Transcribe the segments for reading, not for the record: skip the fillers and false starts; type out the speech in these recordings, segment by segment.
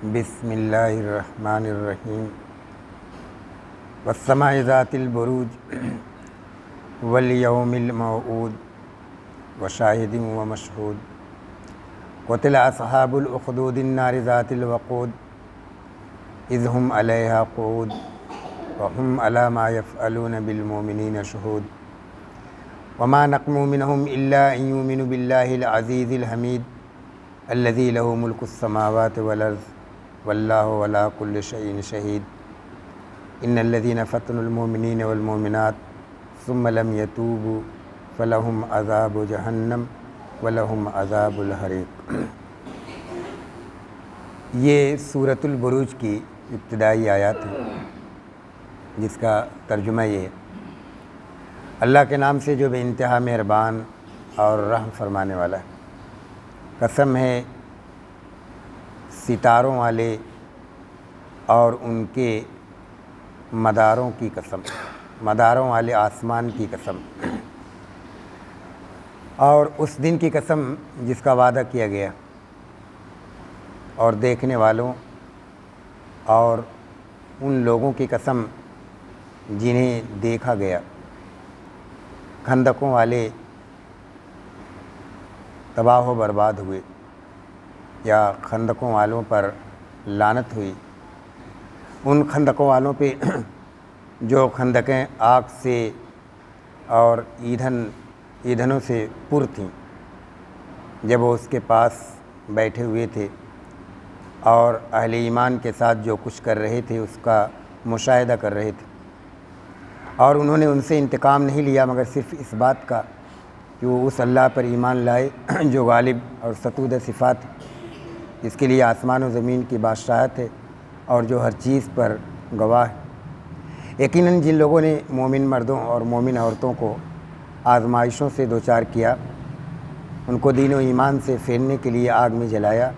بسم اللہ الرحمن الرحیم والسماء ذات البروج والیوم الموعود وشاہد ومشہود قتل اصحاب الاخدود النار ذات الوقود اذ هم علیہا قعود وهم علی ما یفعلون بالمؤمنین شہود وما نقموا منهم الا ان یؤمنوا باللہ العزیز الحمید الذی لہ ملک السماوات والارض واللہ علی کل شیء شہید ان الذین فتنوا المؤمنین والمؤمنات ثم لم یتوبوا فلہم عذاب جہنم ولہم عذاب الحریق۔ یہ سورۃ البروج کی ابتدائی آیات ہیں، جس کا ترجمہ یہ ہے: اللہ کے نام سے جو بے انتہا مہربان اور رحم فرمانے والا ہے۔ قسم ہے ستاروں والے اور ان کے مداروں کی قسم، مداروں والے آسمان کی قسم، اور اس دن کی قسم جس کا وعدہ کیا گیا، اور دیکھنے والوں اور ان لوگوں کی قسم جنہیں دیکھا گیا۔ خندقوں والے تباہ و برباد ہوئے، یا خندقوں والوں پر لعنت ہوئی۔ ان خندقوں والوں پہ جو خندقیں آگ سے اور ایندھنوں سے پر تھیں، جب وہ اس کے پاس بیٹھے ہوئے تھے اور اہل ایمان کے ساتھ جو کچھ کر رہے تھے اس کا مشاہدہ کر رہے تھے، اور انہوں نے ان سے انتقام نہیں لیا مگر صرف اس بات کا کہ وہ اس اللہ پر ایمان لائے جو غالب اور ستود صفات ہے، جس کے لیے آسمان و زمین کی بادشاہت ہے اور جو ہر چیز پر گواہ ہے۔ یقیناً جن لوگوں نے مومن مردوں اور مومن عورتوں کو آزمائشوں سے دوچار کیا، ان کو دین و ایمان سے پھیرنے کے لیے آگ میں جلایا،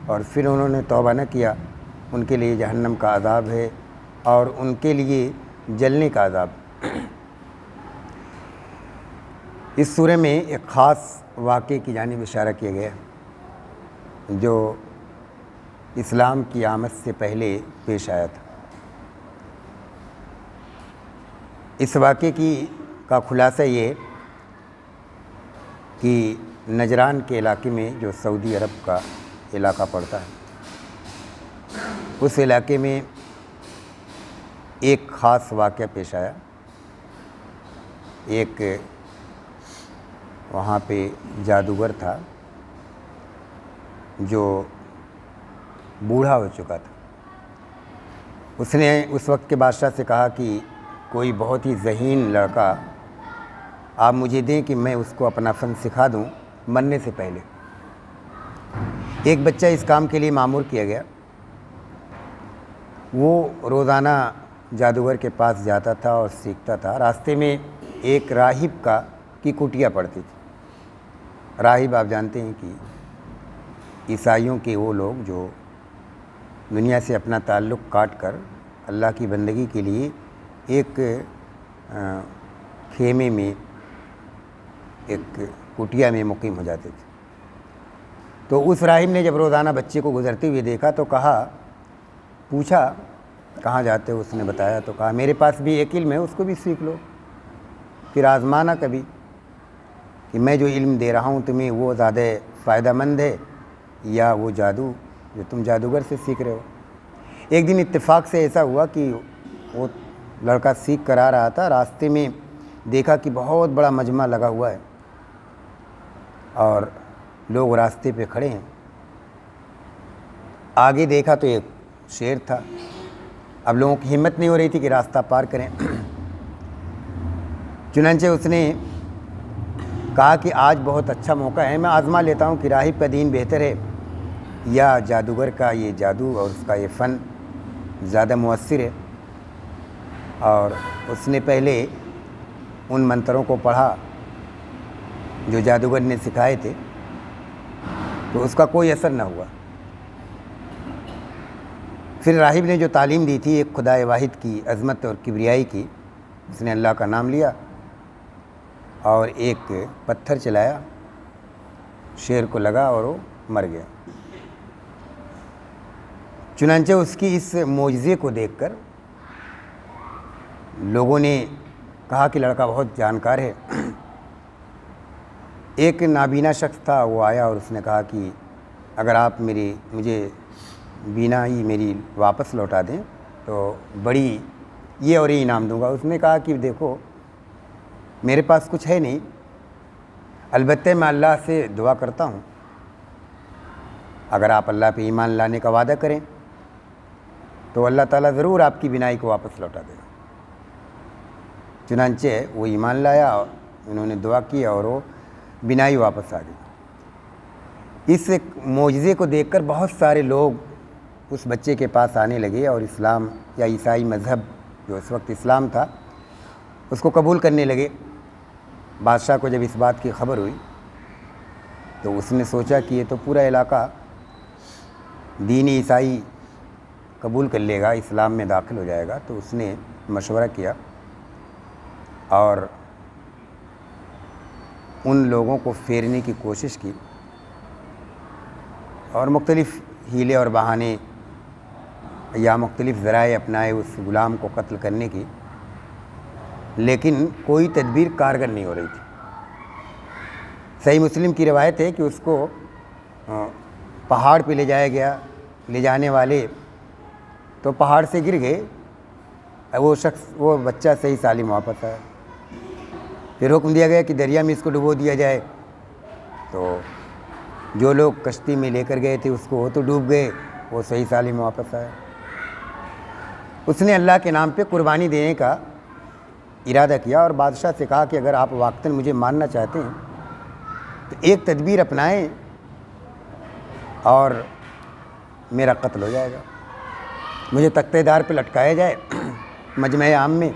اور پھر انہوں نے توبہ نہ کیا، ان کے لیے جہنم کا عذاب ہے اور ان کے لیے جلنے کا عذاب۔ اس سورہ میں ایک خاص واقعے کی جانب اشارہ کیا گیا ہے جو اسلام کی آمد سے پہلے پیش آیا تھا۔ اس واقعے کا خلاصہ یہ ہے کہ نجران کے علاقے میں جو سعودی عرب کا علاقہ پڑتا ہے، اس علاقے میں ایک خاص واقعہ پیش آیا۔ ایک وہاں پہ جادوگر تھا جو بوڑھا ہو چکا تھا۔ اس نے اس وقت کے بادشاہ سے کہا کہ کوئی بہت ہی ذہین لڑکا آپ مجھے دیں کہ میں اس کو اپنا فن سکھا دوں مرنے سے پہلے۔ ایک بچہ اس کام کے لیے مامور کیا گیا۔ وہ روزانہ جادوگر کے پاس جاتا تھا اور سیکھتا تھا۔ راستے میں ایک راہب کی کٹیا پڑتی تھی۔ راہب آپ جانتے ہیں کہ عیسائیوں کے وہ لوگ جو دنیا سے اپنا تعلق کاٹ کر اللہ کی بندگی کے لیے ایک خیمے میں، ایک کٹیا میں مقیم ہو جاتے تھے۔ تو اس راہب نے جب روزانہ بچے کو گزرتے ہوئے دیکھا تو پوچھا کہاں جاتے ہو؟ اس نے بتایا تو کہا میرے پاس بھی ایک علم ہے، اس کو بھی سیکھ لو، پھر آزمانا کبھی کہ میں جو علم دے رہا ہوں تمہیں وہ زیادہ فائدہ مند ہے یا وہ جادو جو تم جادوگر سے سیکھ رہے ہو۔ ایک دن اتفاق سے ایسا ہوا کہ وہ لڑکا سیکھ کر آ رہا تھا، راستے میں دیکھا کہ بہت بڑا مجمع لگا ہوا ہے اور لوگ راستے پہ کھڑے ہیں۔ آگے دیکھا تو ایک شیر تھا۔ اب لوگوں کی ہمت نہیں ہو رہی تھی کہ راستہ پار کریں، چنانچہ اس نے کہا کہ آج بہت اچھا موقع ہے، میں آزما لیتا ہوں کہ راہب کا دین بہتر ہے یا جادوگر کا یہ جادو اور اس کا یہ فن زیادہ مؤثر ہے۔ اور اس نے پہلے ان منتروں کو پڑھا جو جادوگر نے سکھائے تھے، تو اس کا کوئی اثر نہ ہوا۔ پھر راہب نے جو تعلیم دی تھی ایک خدائے واحد کی عظمت اور کبریائی کی، اس نے اللہ کا نام لیا اور ایک پتھر چلایا، شیر کو لگا اور وہ مر گیا۔ چنانچہ اس کی اس معجزے کو دیکھ کر لوگوں نے کہا کہ لڑکا بہت جانکار ہے۔ ایک نابینا شخص تھا، وہ آیا اور اس نے کہا کہ اگر آپ مجھے بینائی میری واپس لوٹا دیں تو بڑی یہ اور یہ انعام دوں گا۔ اس نے کہا کہ دیکھو میرے پاس کچھ ہے نہیں، البتہ میں اللہ سے دعا کرتا ہوں اگر آپ اللہ پہ ایمان لانے کا وعدہ کریں تو اللہ تعالیٰ ضرور آپ کی بینائی کو واپس لوٹا دے گا۔ چنانچہ وہ ایمان لایا، انہوں نے دعا کی اور وہ بینائی واپس آ گئی۔ اس معجزے کو دیکھ کر بہت سارے لوگ اس بچے کے پاس آنے لگے اور اسلام یا عیسائی مذہب جو اس وقت اسلام تھا اس کو قبول کرنے لگے۔ بادشاہ کو جب اس بات کی خبر ہوئی تو اس نے سوچا کہ یہ تو پورا علاقہ دین عیسائی قبول کر لے گا، اسلام میں داخل ہو جائے گا، تو اس نے مشورہ کیا اور ان لوگوں کو پھیرنے کی کوشش کی اور مختلف ہیلے اور بہانے یا مختلف ذرائع اپنائے اس غلام کو قتل کرنے کی، لیکن کوئی تدبیر کارگر نہیں ہو رہی تھی۔ صحیح مسلم کی روایت ہے کہ اس کو پہاڑ پہ لے جایا گیا، لے جانے والے تو پہاڑ سے گر گئے، وہ بچہ صحیح سالم واپس آیا۔ پھر حکم دیا گیا کہ دریا میں اس کو ڈبو دیا جائے، تو جو لوگ کشتی میں لے کر گئے تھے اس کو وہ تو ڈوب گئے، وہ صحیح سالم واپس آیا۔ اس نے اللہ کے نام پہ قربانی دینے کا ارادہ کیا اور بادشاہ سے کہا کہ اگر آپ واقعتاً مجھے ماننا چاہتے ہیں تو ایک تدبیر اپنائیں اور میرا قتل ہو جائے گا، مجھے تختہ دار پہ لٹکایا جائے مجمع عام میں،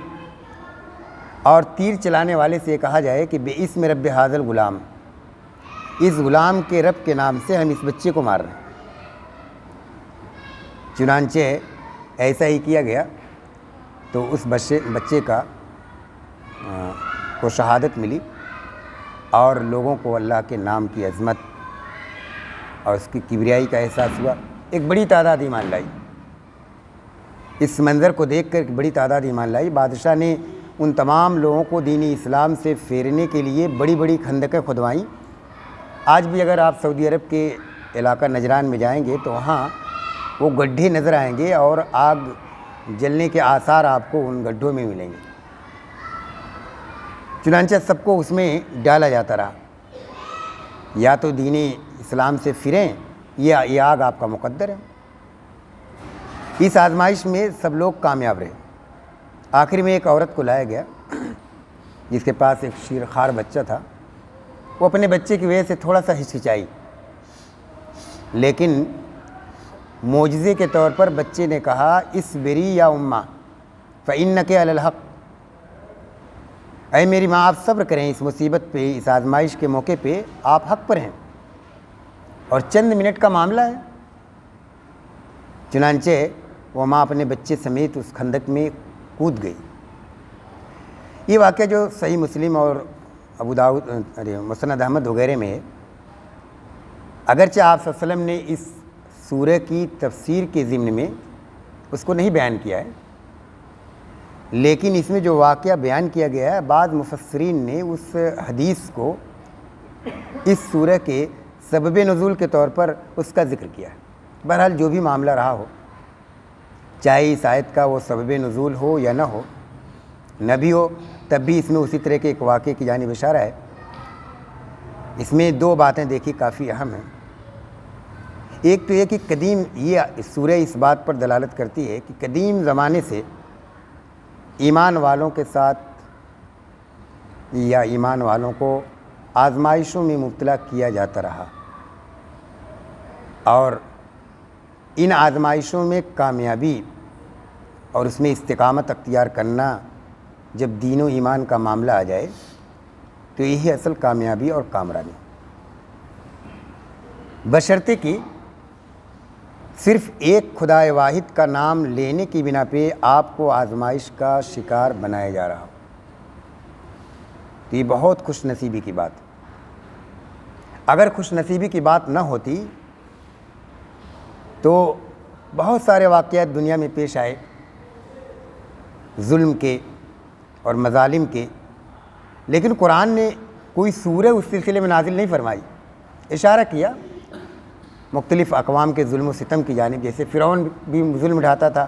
اور تیر چلانے والے سے یہ کہا جائے کہ بے اسم رب ھذا الغلام، اس غلام کے رب کے نام سے ہم اس بچے کو مار رہے ہیں۔ چنانچہ ایسا ہی کیا گیا تو اس بچے کو شہادت ملی اور لوگوں کو اللہ کے نام کی عظمت اور اس کی کبریائی کا احساس ہوا۔ ایک بڑی تعداد ایمان لائی، اس منظر کو دیکھ کر ایک بڑی تعداد ایمان لائی۔ بادشاہ نے ان تمام لوگوں کو دین اسلام سے پھیرنے کے لیے بڑی بڑی خندقیں کھدوائیں۔ آج بھی اگر آپ سعودی عرب کے علاقہ نجران میں جائیں گے تو وہاں وہ گڈھے نظر آئیں گے اور آگ جلنے کے آثار آپ کو ان گڈھوں میں ملیں گے۔ چنانچہ سب کو اس میں ڈالا جاتا رہا، یا تو دین اسلام سے پھریں یا یہ آگ آپ کا مقدر ہے۔ اس آزمائش میں سب لوگ کامیاب رہے۔ آخر میں ایک عورت کو لایا گیا جس کے پاس ایک شیرخوار بچہ تھا۔ وہ اپنے بچے کی وجہ سے تھوڑا سا ہچکچائی، لیکن معجزے کے طور پر بچے نے کہا اصبری یا اماں فإنک علی الحق، اے میری ماں آپ صبر کریں، اس مصیبت پہ، اس آزمائش کے موقع پہ آپ حق پر ہیں اور چند منٹ کا معاملہ ہے۔ چنانچہ وہ ماں اپنے بچے سمیت اس خندق میں کود گئی۔ یہ واقعہ جو صحیح مسلم اور ابو داؤد مسند احمد وغیرہ میں ہے، اگرچہ آپ صلی اللہ علیہ وسلم نے اس سورہ کی تفسیر کے ضمن میں اس کو نہیں بیان کیا ہے، لیکن اس میں جو واقعہ بیان کیا گیا ہے، بعض مفسرین نے اس حدیث کو اس سورہ کے سبب نزول کے طور پر اس کا ذکر کیا ہے۔ بہرحال جو بھی معاملہ رہا ہو، چاہے اس آیت کا وہ سبب نزول ہو یا نہ ہو، نہ بھی ہو، تب بھی اس میں اسی طرح کے ایک واقعے کی جانب اشارہ ہے۔ اس میں دو باتیں دیکھی کافی اہم ہیں۔ ایک تو یہ کہ قدیم، یہ سورہ اس بات پر دلالت کرتی ہے کہ قدیم زمانے سے ایمان والوں کے ساتھ یا ایمان والوں کو آزمائشوں میں مبتلا کیا جاتا رہا، اور ان آزمائشوں میں کامیابی اور اس میں استقامت اختیار کرنا، جب دین و ایمان کا معاملہ آ جائے تو یہی اصل کامیابی اور کامرانی، بشرطے کہ صرف ایک خدائے واحد کا نام لینے کی بنا پہ آپ کو آزمائش کا شکار بنایا جا رہا ہو، تو یہ بہت خوش نصیبی کی بات ہے۔ اگر خوش نصیبی کی بات نہ ہوتی تو بہت سارے واقعات دنیا میں پیش آئے ظلم کے اور مظالم کے، لیکن قرآن نے کوئی سورہ اس سلسلے میں نازل نہیں فرمائی۔ اشارہ کیا مختلف اقوام کے ظلم و ستم کی جانب، جیسے فرعون بھی ظلم ڈھاتا تھا،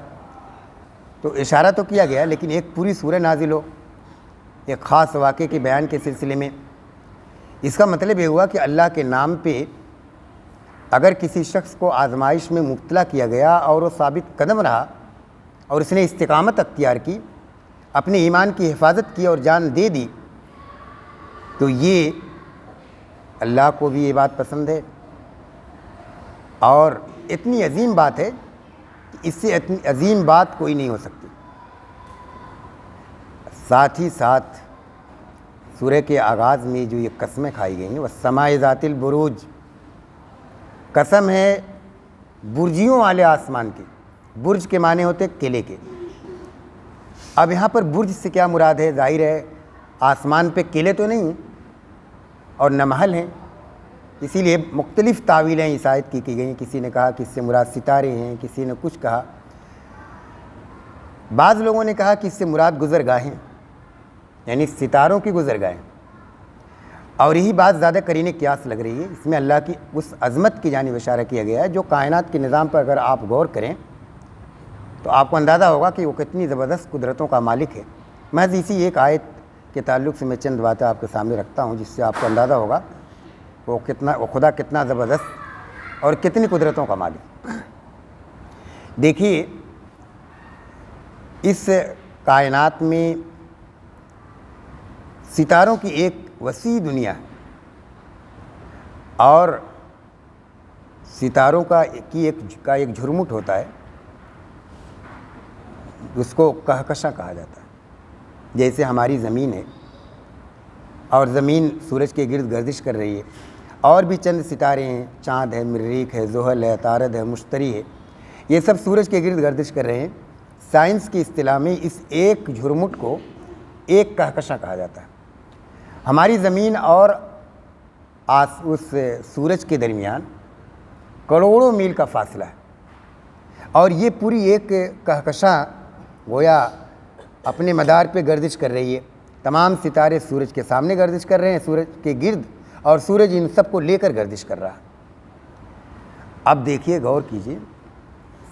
تو اشارہ تو کیا گیا، لیکن ایک پوری سورہ نازل ہو ایک خاص واقعے کے بیان کے سلسلے میں، اس کا مطلب یہ ہوا کہ اللہ کے نام پہ اگر کسی شخص کو آزمائش میں مبتلا کیا گیا اور وہ ثابت قدم رہا اور اس نے استقامت اختیار کی، اپنے ایمان کی حفاظت کی اور جان دے دی، تو یہ اللہ کو بھی یہ بات پسند ہے، اور اتنی عظیم بات ہے کہ اس سے اتنی عظیم بات کوئی نہیں ہو سکتی۔ ساتھ ہی ساتھ سورہ کے آغاز میں جو یہ قسمیں کھائی گئی ہیں، والسماء ذات البروج، قسم ہے برجیوں والے آسمان کی۔ برج کے معنی ہوتے قلعے کے۔ اب یہاں پر برج سے کیا مراد ہے؟ ظاہر ہے آسمان پہ قلعے تو نہیں ہیں اور نہ محل ہیں، اسی لیے مختلف تعویلیں اس آیت کی گئیں۔ کسی نے کہا کہ اس سے مراد ستارے ہیں، کسی نے کچھ کہا، بعض لوگوں نے کہا کہ اس سے مراد گزرگاہیں، یعنی ستاروں کی گزرگاہیں، اور یہی بات زیادہ قرینِ قیاس لگ رہی ہے۔ اس میں اللہ کی اس عظمت کی جانب اشارہ کیا گیا ہے جو کائنات کے نظام پر اگر آپ غور کریں تو آپ کو اندازہ ہوگا کہ وہ کتنی زبردست قدرتوں کا مالک ہے۔ محض اسی ایک آیت کے تعلق سے میں چند باتیں آپ کے سامنے رکھتا ہوں، جس سے آپ کو اندازہ ہوگا وہ خدا کتنا زبردست اور کتنی قدرتوں کا مالک۔ دیکھیے اس کائنات میں ستاروں کی ایک وسیع دنیا ہے، اور ستاروں کا ایک جھرمٹ ہوتا ہے، اس کو کہکشاں کہا جاتا ہے۔ جیسے ہماری زمین ہے اور زمین سورج کے گرد گردش کر رہی ہے، اور بھی چند ستارے ہیں، چاند ہے، مریخ ہے، زحل ہے، عطارد ہے، مشتری ہے، یہ سب سورج کے گرد گردش کر رہے ہیں۔ سائنس کی اصطلاح میں اس ایک جھرمٹ کو ایک کہکشاں کہا جاتا ہے۔ ہماری زمین اور اس سورج کے درمیان کروڑوں میل کا فاصلہ ہے، اور یہ پوری ایک کہکشاں گویا اپنے مدار پہ گردش کر رہی ہے۔ تمام ستارے سورج کے سامنے گردش کر رہے ہیں، سورج کے گرد، اور سورج ان سب کو لے کر گردش کر رہا ہے۔ اب دیکھیے، غور کیجیے،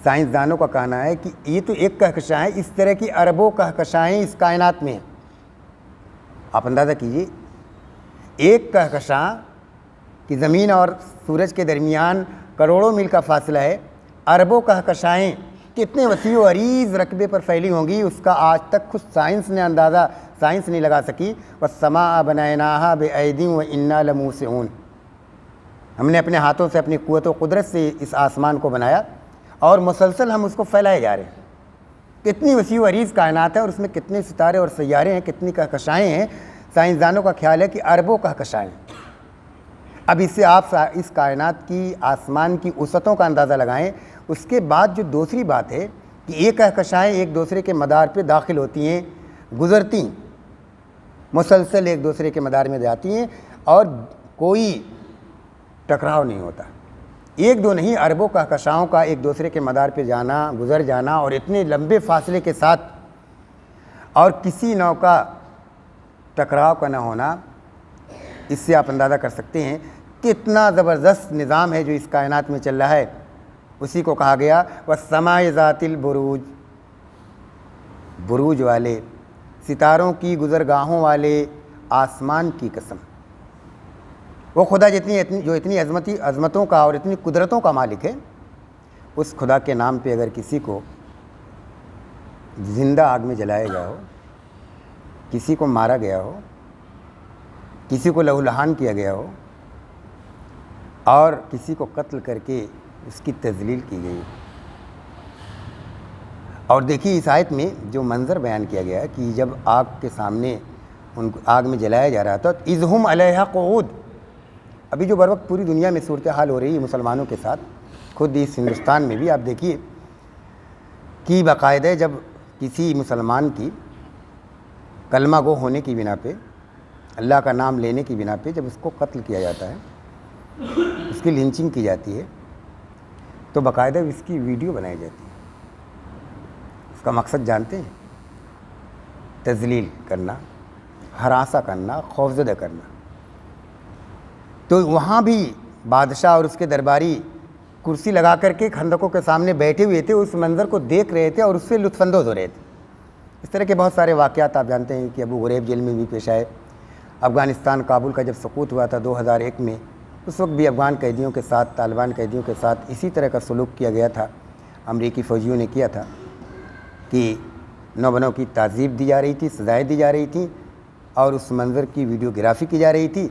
سائنسدانوں کا کہنا ہے کہ یہ تو ایک کہکشاں ہے، اس طرح کی اربوں کہکشائیں اس کائنات میں ہیں۔ آپ اندازہ کیجیے، ایک کہکشاں کہ زمین اور سورج کے درمیان کروڑوں میل کا فاصلہ ہے، اربوں کہکشائیں کتنے وسیع و عریض رقبے پر پھیلی ہوں گی، اس کا آج تک خود سائنس نہیں لگا سکی۔ والسماء بنیناہا بأیدی وإنا لموسعون، ہم نے اپنے ہاتھوں سے اپنی قوت و قدرت سے اس آسمان کو بنایا، اور مسلسل ہم اس کو پھیلائے جا رہے ہیں۔ کتنی وسیع و عریض کائنات ہے، اور اس میں کتنے ستارے اور سیارے ہیں، کتنی کہکشائیں ہیں۔ سائنسدانوں کا خیال ہے کہ اربوں کہکشائیں۔ اب اس سے آپ اس کائنات کی، آسمان کی وسعتوں کا اندازہ لگائیں۔ اس کے بعد جو دوسری بات ہے کہ یہ کہکشائیں ایک دوسرے کے مدار پہ داخل ہوتی ہیں، گزرتی، مسلسل ایک دوسرے کے مدار میں جاتی ہیں، اور کوئی ٹکراؤ نہیں ہوتا۔ ایک دو نہیں، اربوں کہکشاؤں کا ایک دوسرے کے مدار پہ جانا، گزر جانا، اور اتنے لمبے فاصلے کے ساتھ، اور کسی نوع کا ٹکراؤ کا نہ ہونا، اس سے آپ اندازہ کر سکتے ہیں کتنا زبردست نظام ہے جو اس کائنات میں چل رہا ہے۔ اسی کو کہا گیا والسماء ذات البروج، بروج والے، ستاروں کی گزرگاہوں والے آسمان کی قسم۔ وہ خدا جو اتنی عظمتوں کا اور اتنی قدرتوں کا مالک ہے، اس خدا کے نام پہ اگر کسی کو زندہ آگ میں جلایا گیا ہو، کسی کو مارا گیا ہو، کسی کو لہو لہان کیا گیا ہو، اور کسی کو قتل کر کے اس کی تذلیل کی گئی، اور دیکھیے اس آیت میں جو منظر بیان کیا گیا ہے کہ جب آگ کے سامنے ان کو آگ میں جلایا جا رہا تھا، اذ ہم علیہا قعود، ابھی جو بر وقت پوری دنیا میں صورتحال ہو رہی ہے مسلمانوں کے ساتھ، خود اس ہندوستان میں بھی آپ دیکھیے کہ باقاعدہ جب کسی مسلمان کی کلمہ گو ہونے کی بنا پہ، اللہ کا نام لینے کی بنا پہ جب اس کو قتل کیا جاتا ہے، اس کی لنچنگ کی جاتی ہے، تو باقاعدہ اس کی ویڈیو بنائی جاتی ہے. اس کا مقصد جانتے ہیں؟ تذلیل کرنا، ہراساں کرنا، خوفزدہ کرنا. تو وہاں بھی بادشاہ اور اس کے درباری کرسی لگا کر کے خندقوں کے سامنے بیٹھے ہوئے تھے، اس منظر کو دیکھ رہے تھے اور اس سے لطف اندوز ہو رہے تھے. اس طرح کے بہت سارے واقعات آپ جانتے ہیں کہ ابو غریب جیل میں بھی پیش آئے. افغانستان کابل کا جب سقوط ہوا تھا 2001 میں، اس وقت بھی افغان قیدیوں کے ساتھ، طالبان قیدیوں کے ساتھ اسی طرح کا سلوک کیا گیا تھا. امریکی فوجیوں نے کیا تھا کہ نو بنوں کی تعذیب دی جا رہی تھی، سزائیں دی جا رہی تھیں، اور اس منظر کی ویڈیوگرافی کی جا رہی تھی،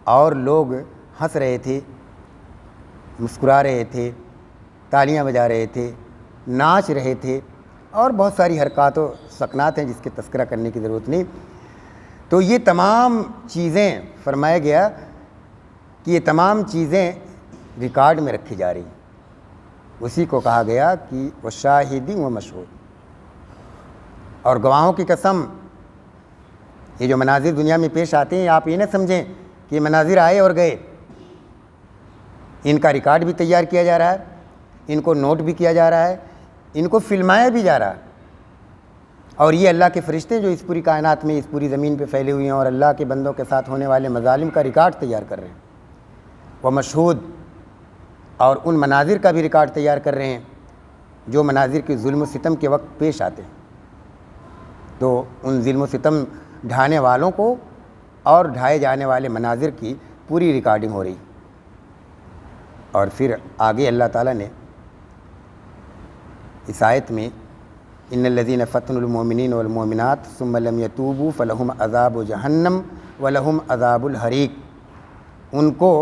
اور لوگ ہنس رہے تھے، مسکرا رہے تھے، تالیاں بجا رہے تھے، ناچ رہے تھے، اور بہت ساری حرکات و سکنات ہیں جس کے تذکرہ کرنے کی ضرورت نہیں. تو یہ تمام چیزیں فرمایا گیا کہ یہ تمام چیزیں ریکارڈ میں رکھی جا رہی ہیں. اسی کو کہا گیا کہ وہ شاہدی و مشہود، اور گواہوں کی قسم. یہ جو مناظر دنیا میں پیش آتے ہیں، آپ یہ نہ سمجھیں کہ یہ مناظر آئے اور گئے. ان کا ریکارڈ بھی تیار کیا جا رہا ہے، ان کو نوٹ بھی کیا جا رہا ہے، ان کو فلمایا بھی جا رہا ہے. اور یہ اللہ کے فرشتے جو اس پوری کائنات میں، اس پوری زمین پہ پھیلے ہوئے ہیں، اور اللہ کے بندوں کے ساتھ ہونے والے مظالم کا ریکارڈ تیار کر رہے ہیں. وہ مشہود، اور ان مناظر کا بھی ریکارڈ تیار کر رہے ہیں جو مناظر کے ظلم و ستم کے وقت پیش آتے ہیں. تو ان ظلم و ستم ڈھانے والوں کو اور ڈھائے جانے والے مناظر کی پوری ریکارڈنگ ہو رہی. اور پھر آگے اللہ تعالیٰ نے اس آیت میں ان الذین فتنوا المؤمنین والمؤمنات ثم لم یتوبوا فلہم عذاب جہنم ولہم عذاب الحریق، ان کو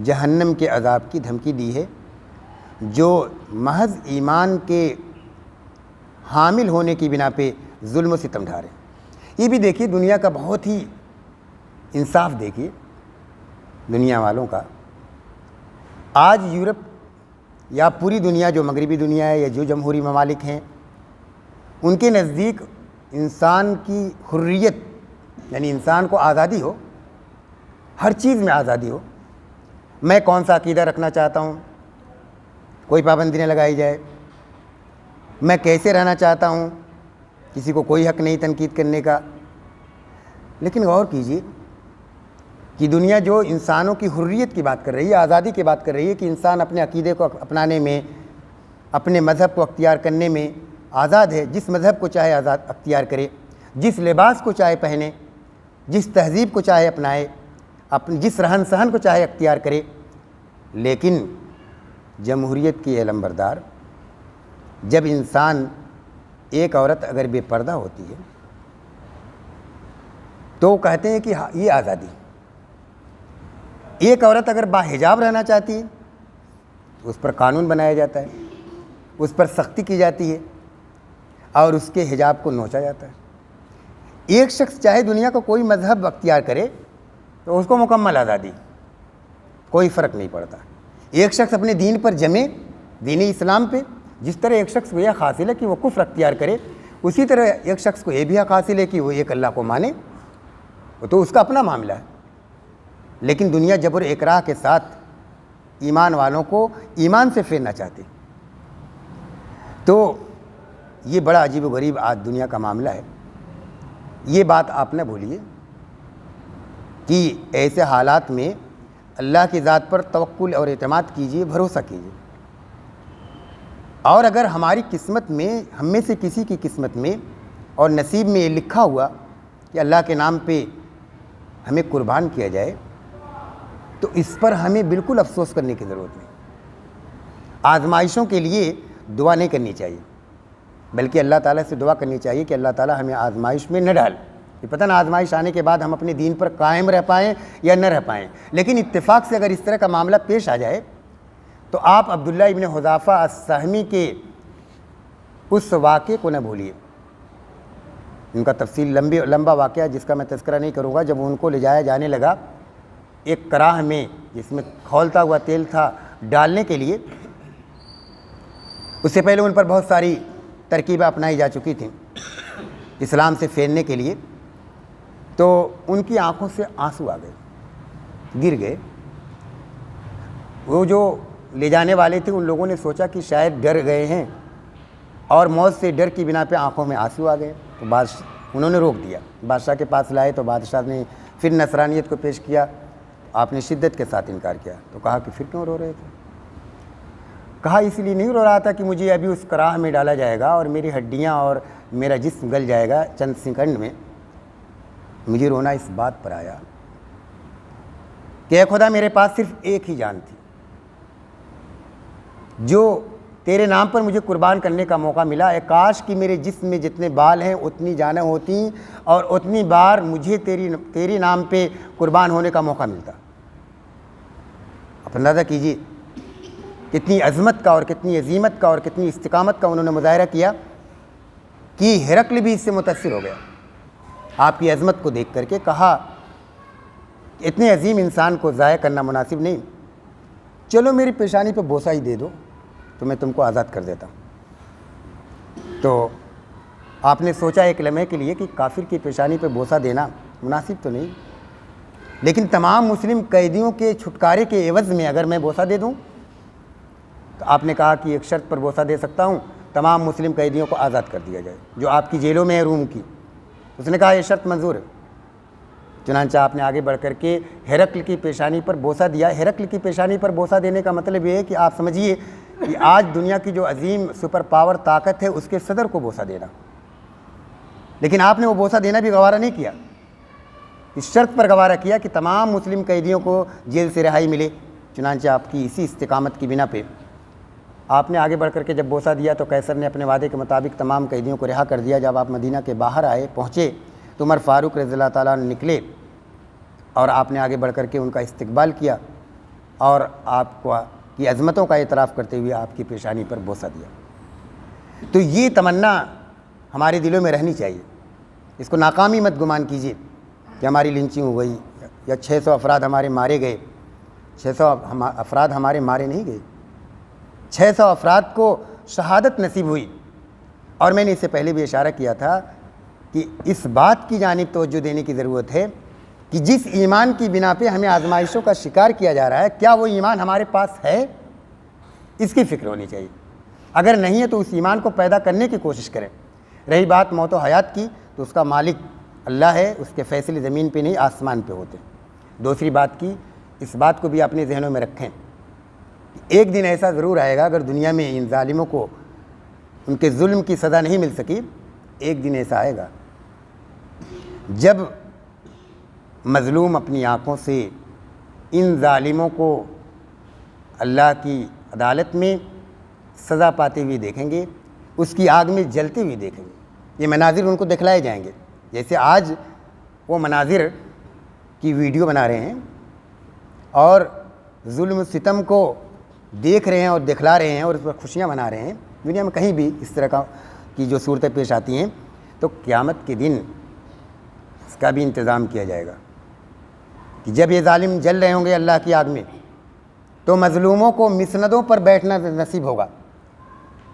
جہنم کے عذاب کی دھمکی دی ہے جو محض ایمان کے حامل ہونے کی بنا پہ ظلم و ستم ڈھا رہے ہیں. یہ بھی دیکھیے دنیا کا بہت ہی انصاف دیکھیے دنیا والوں کا. آج یورپ یا پوری دنیا جو مغربی دنیا ہے یا جو جمہوری ممالک ہیں، ان کے نزدیک انسان کی حریت، یعنی انسان کو آزادی ہو، ہر چیز میں آزادی ہو. میں کون سا عقیدہ رکھنا چاہتا ہوں کوئی پابندی نہ لگائی جائے، میں کیسے رہنا چاہتا ہوں کسی کو کوئی حق نہیں تنقید کرنے کا. لیکن غور کیجیے کہ دنیا جو انسانوں کی حریت کی بات کر رہی ہے، آزادی کی بات کر رہی ہے کہ انسان اپنے عقیدے کو اپنانے میں، اپنے مذہب کو اختیار کرنے میں آزاد ہے، جس مذہب کو چاہے آزاد اختیار کرے، جس لباس کو چاہے پہنے، جس تہذیب کو چاہے اپنائے، جس رہن سہن کو چاہے اختیار کرے. لیکن جمہوریت کی علم بردار، جب انسان، ایک عورت اگر بے پردہ ہوتی ہے تو کہتے ہیں کہ یہ آزادی. ایک عورت اگر باحجاب رہنا چاہتی ہے تو اس پر قانون بنایا جاتا ہے، اس پر سختی کی جاتی ہے اور اس کے حجاب کو نوچا جاتا ہے. ایک شخص چاہے دنیا کا کوئی مذہب اختیار کرے تو اس کو مکمل آزادی، کوئی فرق نہیں پڑتا. ایک شخص اپنے دین پر جمے، دین اسلام پہ، جس طرح ایک شخص کو یہ حاصل ہے کہ وہ کفر اختیار کرے، اسی طرح ایک شخص کو یہ بھی حق حاصل ہے کہ وہ ایک اللہ کو مانے. تو اس کا اپنا معاملہ ہے. لیکن دنیا جبر اکراہ کے ساتھ ایمان والوں کو ایمان سے پھیرنا چاہتی. تو یہ بڑا عجیب و غریب آج دنیا کا معاملہ ہے. یہ بات آپ نہ بھولیے کہ ایسے حالات میں اللہ کی ذات پر توکل اور اعتماد کیجیے، بھروسہ کیجیے. اور اگر ہماری قسمت میں، ہم میں سے کسی کی قسمت میں اور نصیب میں یہ لکھا ہوا کہ اللہ کے نام پہ ہمیں قربان کیا جائے، تو اس پر ہمیں بالکل افسوس کرنے کی ضرورت نہیں. آزمائشوں کے لیے دعا نہیں کرنی چاہیے، بلکہ اللہ تعالیٰ سے دعا کرنی چاہیے کہ اللہ تعالیٰ ہمیں آزمائش میں نہ ڈال. یہ پتہ نہ آزمائش آنے کے بعد ہم اپنے دین پر قائم رہ پائیں یا نہ رہ پائیں. لیکن اتفاق سے اگر اس طرح کا معاملہ پیش آ جائے تو آپ عبداللہ ابن حذافہ السہمی کے اس واقعے کو نہ بھولیے. ان کا تفصیل لمبا واقعہ جس کا میں تذکرہ نہیں کروں گا. جب ان کو لے جایا جانے لگا ایک کراہ میں جس میں کھولتا ہوا تیل تھا ڈالنے کے لیے، اس سے پہلے ان پر بہت ساری ترکیبیں اپنائی جا چکی تھیں اسلام سے پھیرنے کے لیے، تو ان کی آنکھوں سے آنسو آ گئے، گر گئے. وہ جو لے جانے والے تھے ان لوگوں نے سوچا کہ شاید ڈر گئے ہیں اور موت سے ڈر کی بنا پہ آنکھوں میں آنسو آ گئے، تو انہوں نے روک دیا۔ بادشاہ کے پاس لائے تو بادشاہ نے پھر نصرانیت کو پیش کیا، آپ نے شدت کے ساتھ انکار کیا، تو کہا کہ پھر کیوں رو رہے تھے؟ کہا اس لیے نہیں رو رہا تھا کہ مجھے ابھی اس کراہ میں ڈالا جائے گا اور میری ہڈیاں اور میرا جسم گل جائے گا چند سیکنڈ میں، مجھے رونا اس بات پر آیا کہ اے خدا میرے پاس صرف ایک ہی جان تھی جو تیرے نام پر مجھے قربان کرنے کا موقع ملا، اے کاش کہ میرے جسم میں جتنے بال ہیں اتنی جانیں ہوتی اور اتنی بار مجھے تیری نام پہ قربان ہونے کا موقع ملتا۔ آپ اندازہ کیجیے کتنی عظمت کا اور کتنی عظیمت کا اور کتنی استقامت کا انہوں نے مظاہرہ کیا کہ ہرقل بھی اس سے متاثر ہو گیا آپ کی عظمت کو دیکھ کر کے۔ کہا اتنے عظیم انسان کو ضائع کرنا مناسب نہیں، چلو میری پیشانی پہ بوسہ ہی دے دو تو میں تم کو آزاد کر دیتا ہوں۔ تو آپ نے سوچا ایک لمحے کے لیے کہ کافر کی پیشانی پہ بوسہ دینا مناسب تو نہیں، لیکن تمام مسلم قیدیوں کے چھٹکارے کے عوض میں اگر میں بوسہ دے دوں تو آپ نے کہا کہ ایک شرط پر بوسہ دے سکتا ہوں، تمام مسلم قیدیوں کو آزاد کر دیا جائے جو آپ کی جیلوں میں ہے روم کی۔ اس نے کہا یہ شرط منظور ہے۔ چنانچہ آپ نے آگے بڑھ کر کے ہرقل کی پیشانی پر بوسہ دیا۔ ہرقل کی پیشانی پر بوسہ دینے کا مطلب یہ ہے کہ آپ سمجھیے کہ آج دنیا کی جو عظیم سپر پاور طاقت ہے اس کے صدر کو بوسہ دینا، لیکن آپ نے وہ بوسہ دینا بھی گوارہ نہیں کیا، اس شرط پر گوارہ کیا کہ تمام مسلم قیدیوں کو جیل سے رہائی ملے۔ چنانچہ آپ کی اسی استقامت کی بنا پہ آپ نے آگے بڑھ کر کے جب بوسہ دیا تو قیصر نے اپنے وعدے کے مطابق تمام قیدیوں کو رہا کر دیا۔ جب آپ مدینہ کے باہر پہنچے تو عمر فاروق رضی اللہ تعالیٰ عنہ نکلے اور آپ نے آگے بڑھ کر کے ان کا استقبال کیا اور آپ کو کی عظمتوں کا اعتراف کرتے ہوئے آپ کی پیشانی پر بوسہ دیا۔ تو یہ تمنا ہمارے دلوں میں رہنی چاہیے، اس کو ناکامی مت گمان کیجیے کہ ہماری لنچنگ ہو گئی یا 600 افراد ہمارے مارے گئے۔ 600 افراد ہمارے مارے نہیں گئے، 600 افراد کو شہادت نصیب ہوئی۔ اور میں نے اس سے پہلے بھی اشارہ کیا تھا کہ اس بات کی جانب توجہ دینے کی ضرورت ہے کہ جس ایمان کی بنا پہ ہمیں آزمائشوں کا شکار کیا جا رہا ہے، کیا وہ ایمان ہمارے پاس ہے؟ اس کی فکر ہونی چاہیے۔ اگر نہیں ہے تو اس ایمان کو پیدا کرنے کی کوشش کریں۔ رہی بات موت و حیات کی تو اس کا مالک اللہ ہے، اس کے فیصلے زمین پہ نہیں آسمان پہ ہوتے۔ دوسری بات کی اس بات کو بھی اپنے ذہنوں میں رکھیں کہ ایک دن ایسا ضرور آئے گا، اگر دنیا میں ان ظالموں کو ان کے ظلم کی سزا نہیں مل سکی، ایک دن ایسا آئے گا جب مظلوم اپنی آنکھوں سے ان ظالموں کو اللہ کی عدالت میں سزا پاتے ہوئے دیکھیں گے، اس کی آگ میں جلتے ہوئے دیکھیں گے۔ یہ مناظر ان کو دکھلائے جائیں گے، جیسے آج وہ مناظر کی ویڈیو بنا رہے ہیں اور ظلم و ستم کو دیکھ رہے ہیں اور دکھلا رہے ہیں اور اس پر خوشیاں منا رہے ہیں۔ دنیا میں کہیں بھی اس طرح کی جو صورتیں پیش آتی ہیں تو قیامت کے دن اس کا بھی انتظام کیا جائے گا کہ جب یہ ظالم جل رہے ہوں گے اللہ کی آگ میں تو مظلوموں کو مسندوں پر بیٹھنا نصیب ہوگا۔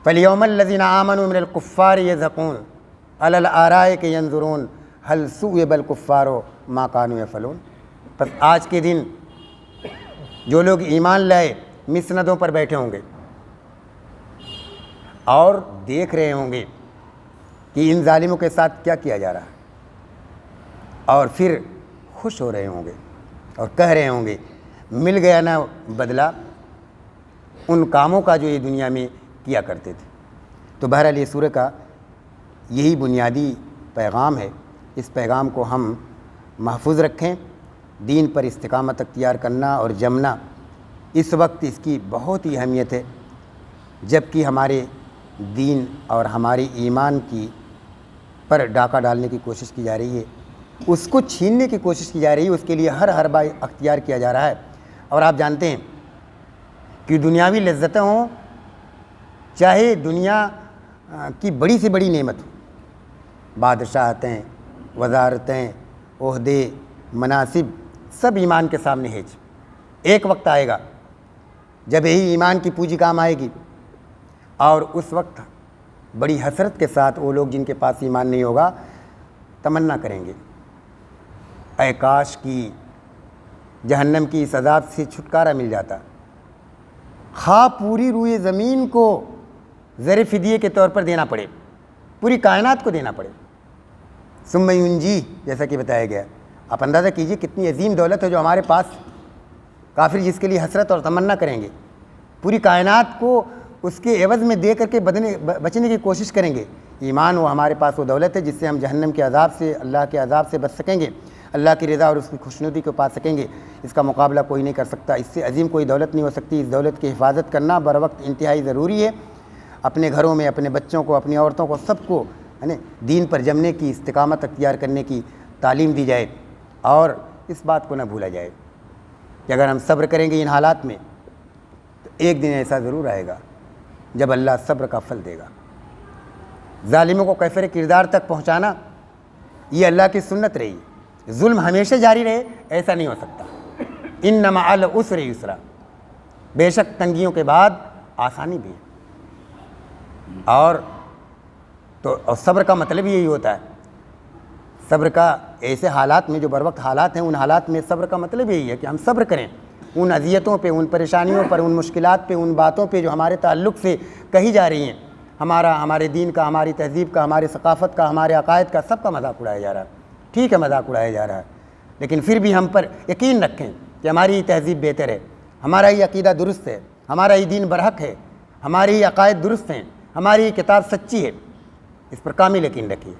فَالْيَوْمَ الَّذِينَ آمَنُوا مِنَ الْكُفَّارِ يَضْحَكُونَ عَلَى الْأَرَائِكِ يَنظُرُونَ هَلْ ثُوِبَ الْكُفَّارُ مَا كَانُوا يَفْعَلُونَ۔ پس آج کے دن جو لوگ ایمان لائے مسندوں پر بیٹھے ہوں گے اور دیکھ رہے ہوں گے کہ ان ظالموں کے ساتھ کیا کیا جا رہا ہے، اور پھر خوش ہو رہے ہوں گے اور کہہ رہے ہوں گے مل گیا نا بدلہ ان کاموں کا جو یہ دنیا میں کیا کرتے تھے۔ تو بہرحال یہ سورہ کا یہی بنیادی پیغام ہے۔ اس پیغام کو ہم محفوظ رکھیں۔ دین پر استقامت اختیار کرنا اور جمنا اس وقت اس کی بہت ہی اہمیت ہے، جب کہ ہمارے دین اور ہماری ایمان کی پر ڈاکہ ڈالنے کی کوشش کی جا رہی ہے، اس کو چھیننے کی کوشش کی جا رہی ہے، اس کے لیے ہر حربہ اختیار کیا جا رہا ہے۔ اور آپ جانتے ہیں کہ دنیاوی لذتیں ہوں، چاہے دنیا کی بڑی سے بڑی نعمت ہو، بادشاہتیں، وزارتیں، عہدے، مناصب، سب ایمان کے سامنے ہیج۔ ایک وقت آئے گا جب یہی ایمان کی پونجی کام آئے گی، اور اس وقت بڑی حسرت کے ساتھ وہ لوگ جن کے پاس ایمان نہیں ہوگا تمنا کریں گے اے کاش کی جہنم کی اس عذاب سے چھٹکارا مل جاتا، خواہ پوری روئے زمین کو زر فدیے کے طور پر دینا پڑے، پوری کائنات کو دینا پڑے، ثم ینجی، جیسا کہ بتایا گیا۔ آپ اندازہ کیجئے کتنی عظیم دولت ہے جو ہمارے پاس، کافر جس کے لیے حسرت اور تمنا کریں گے، پوری کائنات کو اس کے عوض میں دے کر کے بچنے کی کوشش کریں گے۔ ایمان وہ ہمارے پاس وہ دولت ہے جس سے ہم جہنم کے عذاب سے، اللہ کے عذاب سے بچ سکیں گے، اللہ کی رضا اور اس کی خوشنودی کو پا سکیں گے۔ اس کا مقابلہ کوئی نہیں کر سکتا، اس سے عظیم کوئی دولت نہیں ہو سکتی۔ اس دولت کی حفاظت کرنا بر وقت انتہائی ضروری ہے۔ اپنے گھروں میں اپنے بچوں کو، اپنی عورتوں کو، سب کو دین پر جمنے کی، استقامت اختیار کرنے کی تعلیم دی جائے، اور اس بات کو نہ بھولا جائے کہ اگر ہم صبر کریں گے ان حالات میں تو ایک دن ایسا ضرور آئے گا جب اللہ صبر کا پھل دے گا۔ ظالموں کو کیفر کردار تک پہنچانا یہ اللہ کی سنت رہی۔ ظلم ہمیشہ جاری رہے ایسا نہیں ہو سکتا۔ ان مع العسر یسرا، بے شک تنگیوں کے بعد آسانی بھی ہے۔ اور صبر کا مطلب یہی ہوتا ہے، صبر کا ایسے حالات میں جو بر وقت حالات ہیں، ان حالات میں صبر کا مطلب یہی ہے کہ ہم صبر کریں ان اذیتوں پہ، ان پریشانیوں پر، ان مشکلات پہ، ان باتوں پہ جو ہمارے تعلق سے کہی جا رہی ہیں۔ ہمارے دین کا، ہماری تہذیب کا، ہماری ثقافت کا، ہمارے عقائد کا، سب کا مذاق اڑایا جا رہا ہے۔ ٹھیک ہے مذاق اڑایا جا رہا ہے، لیکن پھر بھی ہم پر یقین رکھیں کہ ہماری تہذیب بہتر ہے، ہمارا یہ عقیدہ درست ہے، ہمارا یہ دین برحق ہے، ہمارے یہ عقائد درست ہیں، ہماری یہ کتاب سچی ہے۔ اس پر کامل یقین رکھیے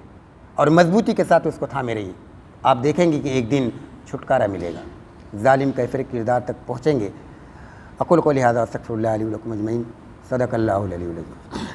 اور مضبوطی کے ساتھ اس کو تھامے رہیے۔ آپ دیکھیں گے کہ ایک دن چھٹکارا ملے گا، ظالم کیفر کردار تک پہنچیں گے۔ اقول قولی ھذا واستغفر اللہ لی ولکم اجمعین۔ صدق اللہ العلی العظیم۔